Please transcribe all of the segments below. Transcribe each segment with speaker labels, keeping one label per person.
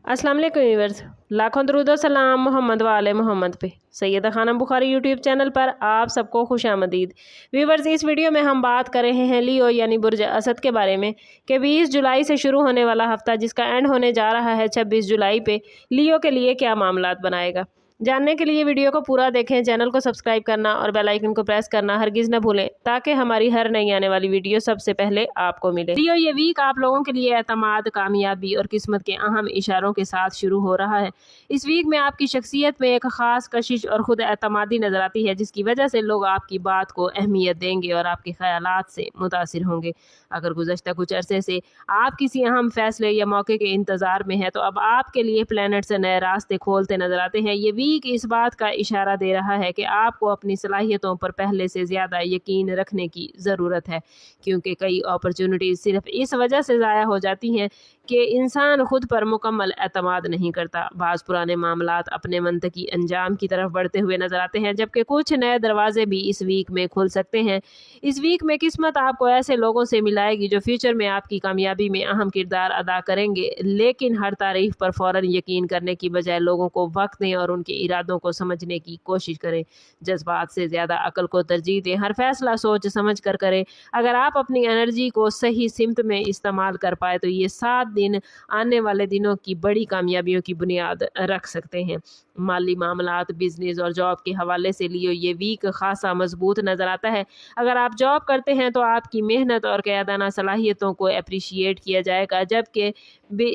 Speaker 1: अस्सलाम वालेकुम व्यूअर्स, लाखों दरूद और सलाम मोहम्मद वाले मोहम्मद पे। सैयदा खानम बुखारी यूट्यूब चैनल पर आप सबको खुशामदीद। व्यूअर्स, इस वीडियो में हम बात कर रहे हैं लियो यानी बुर्ज असद के बारे में कि 20 जुलाई से शुरू होने वाला हफ्ता जिसका एंड होने जा रहा है 26 जुलाई पे, लियो के लिए क्या मामलात बनाएगा। जानने के लिए वीडियो को पूरा देखें, चैनल को सब्सक्राइब करना और बेल आइकन को प्रेस करना हरगिज़ न भूलें ताकि हमारी हर नई आने वाली वीडियो सबसे पहले आपको मिले। लियो, ये वीक आप लोगों के लिए एतमाद, कामयाबी और किस्मत के अहम इशारों के साथ शुरू हो रहा है। इस वीक में आपकी शख्सियत में एक ख़ास कशिश और ख़ुद एतमादी नज़र आती है जिसकी वजह से लोग आपकी बात को अहमियत देंगे और आपके ख़यालात से मुतासिर होंगे। अगर गुज़श्ता कुछ अरसे से आप किसी अहम फैसले या मौके के इंतज़ार में हैं तो अब आपके लिए प्लैनेट से नए रास्ते खोलते नजर आते हैं। ये वीक इस बात का इशारा दे रहा है कि आपको अपनी सलाहियतों पर पहले से ज़्यादा यकीन रखने की ज़रूरत है, क्योंकि कई अपॉर्चुनिटीज़ सिर्फ इस वजह से ज़ाया हो जाती हैं कि इंसान खुद पर मुकम्मल एतमाद नहीं करता। बाज़ पुराने मामलात अपने मंतकी अंजाम की तरफ बढ़ते हुए नजर आते हैं, जबकि कुछ नए दरवाजे भी इस वीक में खुल सकते हैं। इस वीक में किस्मत आपको ऐसे लोगों से मिलाएगी जो फ्यूचर में आपकी कामयाबी में अहम किरदार अदा करेंगे, लेकिन हर तारीफ पर फ़ौरन यकीन करने की बजाय लोगों को वक्त दें और उनके इरादों को समझने की कोशिश करें। जज्बात से ज़्यादा अक्ल को तरजीह दें, हर फैसला सोच समझ कर करें। अगर आप अपनी एनर्जी को सही सिमत में इस्तेमाल कर पाए तो ये 7 दिन आने वाले दिनों की बड़ी कामयाबियों की बुनियाद रख सकते हैं। माली मामलात, बिजनेस और जॉब के हवाले से लियो ये वीक खासा मजबूत नज़र आता है। अगर आप जॉब करते हैं तो आपकी मेहनत और क़यादाना सलाहियतों को अप्रिशिएट किया जाएगा, जबकि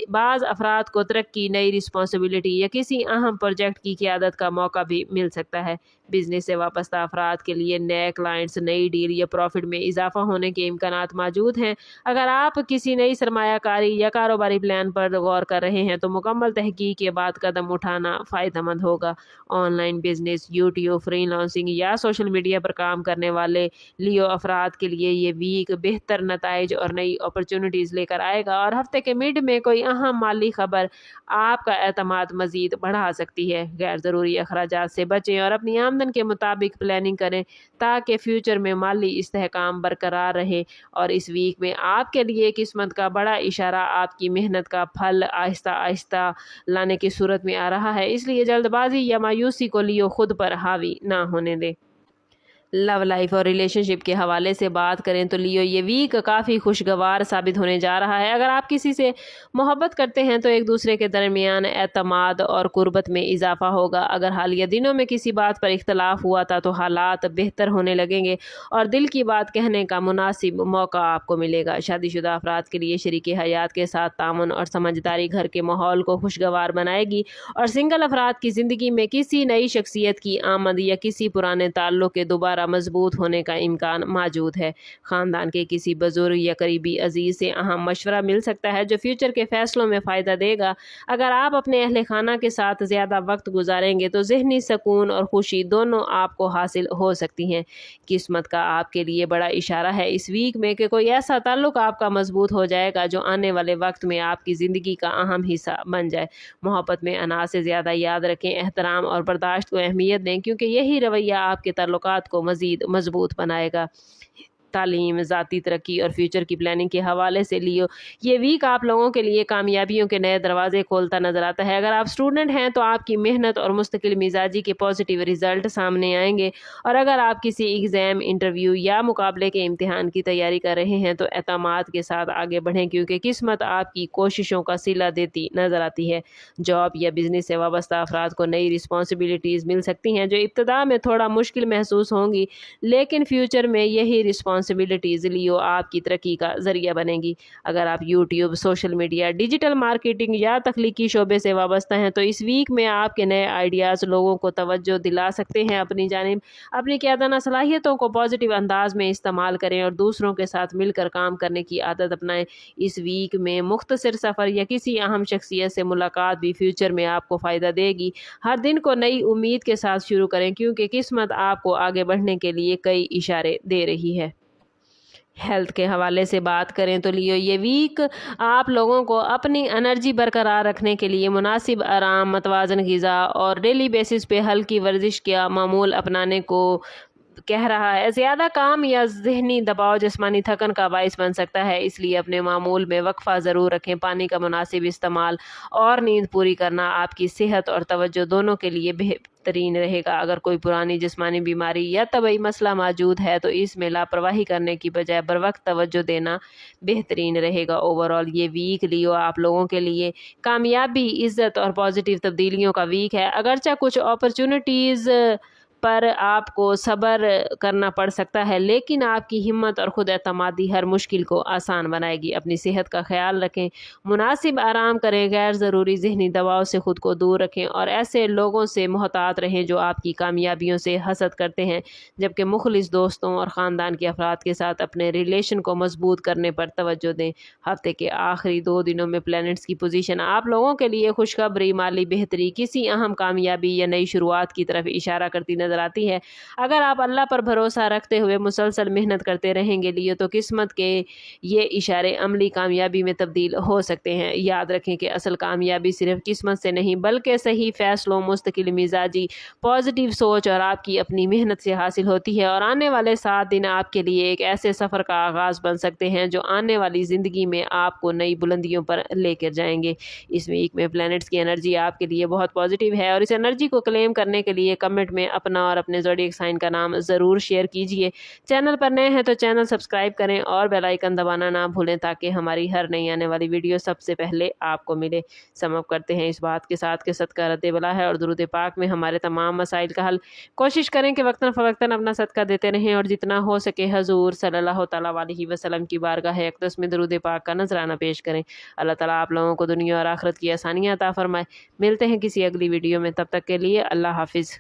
Speaker 1: बाज़ अफराद को तरक्की, नई रिस्पॉन्सिबिलिटी या किसी अहम प्रोजेक्ट की क़यादत का मौका भी मिल सकता है। बिजनेस से वाबस्ता अफराद के लिए नए क्लाइंट्स, नई डील या प्रॉफिट में इजाफा होने के इम्कानात मौजूद हैं। अगर आप किसी नई सरमायाकारी या कारोबारी प्लान पर गौर कर रहे हैं तो मुकम्मल तहकीक के बाद कदम उठाना फ़ायदेमंद होगा। ऑनलाइन बिजनेस, यूट्यूब, फ्रीलांसिंग या सोशल मीडिया पर काम करने वाले लियो अफराद के लिए ये वीक बेहतर नताइज और नई अपॉर्चुनिटीज़ लेकर आएगा, और हफ्ते के मिड में कोई अहम माली खबर आपका एतमाद मज़ीद बढ़ा सकती है। गैर ज़रूरी अखराजात से बचें और अपनी आमदन के मुताबिक प्लानिंग करें ताकि फ्यूचर में माली इस्तेहकाम बरकरार रहे। और इस वीक में आपके लिए किस्मत का बड़ा इशारा आपकी मेहनत का फल आहिस्ता आहिस्ता लाने की सूरत में आ रहा है, इसलिए जल्दबाजी या मायूसी को लियो खुद पर हावी ना होने दें। लव लाइफ और रिलेशनशिप के हवाले से बात करें तो लियो ये वीक काफ़ी खुशगवार साबित होने जा रहा है। अगर आप किसी से मोहब्बत करते हैं तो एक दूसरे के दरमियान एतमाद और कुर्बत में इजाफा होगा। अगर हालिया दिनों में किसी बात पर इख्तलाफ हुआ था तो हालात बेहतर होने लगेंगे और दिल की बात कहने का मुनासिब मौका आपको मिलेगा। शादीशुदा अफराद के लिए शरीके हयात के साथ तामुन और समझदारी घर के माहौल को खुशगवार बनाएगी, और सिंगल अफराद की ज़िंदगी में किसी नई शख्सियत की आमद या किसी पुराने ताल्लुक़ के दोबारा मजबूत होने का इम्कान मौजूद है। ख़ानदान के किसी बुजुर्ग या करीबी अजीज़ से अहम मशवरा मिल सकता है जो फ्यूचर के फैसलों में फ़ायदा देगा। अगर आप अपने अहले खाना के साथ ज़्यादा वक्त गुजारेंगे तो ज़हनी सुकून और खुशी दोनों आपको हासिल हो सकती हैं। किस्मत का आपके लिए बड़ा इशारा है इस वीक में कि कोई ऐसा ताल्लुक़ आपका मजबूत हो जाएगा जो आने वाले वक्त में आपकी ज़िंदगी का अहम हिस्सा बन जाए। मोहब्बत में अना से ज़्यादा याद रखें, एहतराम और बर्दाश्त को अहमियत दें, क्योंकि यही रवैया आपके ताल्लुकात को मज़ीद मजबूत बनाएगा। तालीम, ज़ाती तरक्की और फ्यूचर की प्लानिंग के हवाले से लियो ये वीक आप लोगों के लिए कामयाबियों के नए दरवाजे खोलता नज़र आता है। अगर आप स्टूडेंट हैं तो आपकी मेहनत और मुस्तकिल मिजाजी के पॉजिटिव रिजल्ट सामने आएंगे, और अगर आप किसी एग्ज़ाम, इंटरव्यू या मुकाबले के इम्तिहान की तैयारी कर रहे हैं तो एतमाद के साथ आगे बढ़ें, क्योंकि किस्मत आपकी कोशिशों का सिला देती नज़र आती है। जॉब या बिजनेस से वाबस्ता अफराद को नई रिस्पॉन्सिबिलिटीज़ मिल सकती हैं जो इब्तदा में थोड़ा मुश्किल महसूस होंगी, लेकिन फ्यूचर में यही रिस्पॉन्सिबिलिटीज़ लियो आपकी तरक्की का ज़रिया बनेगी। अगर आप YouTube, social media, digital marketing या तख्लीकी शोबे से वाबस्ता हैं तो इस वीक में आपके नए आइडियाज़ लोगों को तवज्जो दिला सकते हैं। अपनी जानिब अपनी क़यादना सलाहियतों को पॉजिटिव अंदाज में इस्तेमाल करें और दूसरों के साथ मिलकर काम करने की आदत अपनाएं। इस वीक में मुख्तसर सफ़र या किसी अहम शख्सियत से मुलाकात भी फ्यूचर में आपको फ़ायदा देगी। हर दिन को नई उम्मीद के साथ शुरू करें, क्योंकि किस्मत आपको आगे बढ़ने के लिए कई इशारे दे रही है। हेल्थ के हवाले से बात करें तो लियो ये वीक आप लोगों को अपनी एनर्जी बरकरार रखने के लिए मुनासिब आराम, मतवाज़न ग़िज़ा और डेली बेसिस पे हल्की वर्जिश का मामूल अपनाने को कह रहा है, ज़्यादा काम या ज़हनी दबाव जिस्मानी थकन का बाइस बन सकता है, इसलिए अपने मामूल में वक्फ़ा ज़रूर रखें। पानी का मुनासिब इस्तेमाल और नींद पूरी करना आपकी सेहत और तवज्जो दोनों के लिए बेहतरीन रहेगा। अगर कोई पुरानी जिस्मानी बीमारी या तबई मसला मौजूद है तो इसमें लापरवाही करने की बजाय बर वक्त तवज्जो देना बेहतरीन रहेगा। ओवरऑल ये वीक लियो आप लोगों के लिए कामयाबी, इज़्ज़त और पॉजिटिव तब्दीलियों का वीक है। अगरचे कुछ अपॉर्चुनिटीज़ पर आपको सब्र करना पड़ सकता है, लेकिन आपकी हिम्मत और खुद एतमादी हर मुश्किल को आसान बनाएगी। अपनी सेहत का ख्याल रखें, मुनासिब आराम करें, गैर ज़रूरी ज़हनी दबाव से ख़ुद को दूर रखें और ऐसे लोगों से मोहतात रहें जो आपकी कामयाबियों से हसद करते हैं, जबकि मुखलिस दोस्तों और ख़ानदान के अफराद के साथ अपने रिलेशन को मजबूत करने पर तवज्जो दें। हफ्ते के आखिरी 2 दिनों में प्लैनेट्स की पोजीशन आप लोगों के लिए खुशखबरी, माली बेहतरी, किसी अहम कामयाबी या नई शुरुआत की तरफ इशारा करती नजर आती है। अगर आप अल्लाह पर भरोसा रखते हुए मुसलसल मेहनत करते रहेंगे लिए तो किस्मत के ये इशारे अमली कामयाबी में तब्दील हो सकते हैं। याद रखें कि असल कामयाबी सिर्फ किस्मत से नहीं बल्कि सही फैसलों, मुस्तकिल मिजाजी, पॉजिटिव सोच और आपकी अपनी मेहनत से हासिल होती है। और आने वाले 7 दिन आपके लिए एक ऐसे सफ़र का आगाज़ बन सकते हैं जो आने वाली ज़िंदगी में आपको नई बुलंदियों पर लेकर जाएंगे। इस वीक में प्लैनेट्स की एनर्जी आपके लिए बहुत पॉजिटिव है और इस एनर्जी को क्लेम करने के लिए कमेंट में अपना और अपने ज़ोडिएक साइन का नाम ज़रूर शेयर कीजिए। चैनल पर नए हैं तो चैनल सब्सक्राइब करें और बेल आइकन दबाना ना भूलें ताकि हमारी हर नई आने वाली वीडियो सबसे पहले आपको मिले। समअप करते हैं इस बात के साथ कि सदका रद्द बला है और दुरूद पाक में हमारे तमाम मसाइल का हल। कोशिश करें कि वक्तन फ़वक्तन अपना सदका देते रहें और जितना हो सके हजूर सल्लल्लाहु तआला अलैहि वसल्लम की बारगाह अक़दस में दुरूद पाक का नजराना पेश करें। अल्लाह ताला आप लोगों को दुनिया और आखिरत की आसानियाँ अता फरमाए। मिलते हैं किसी अगली वीडियो में, तब तक के लिए अल्लाह हाफिज़।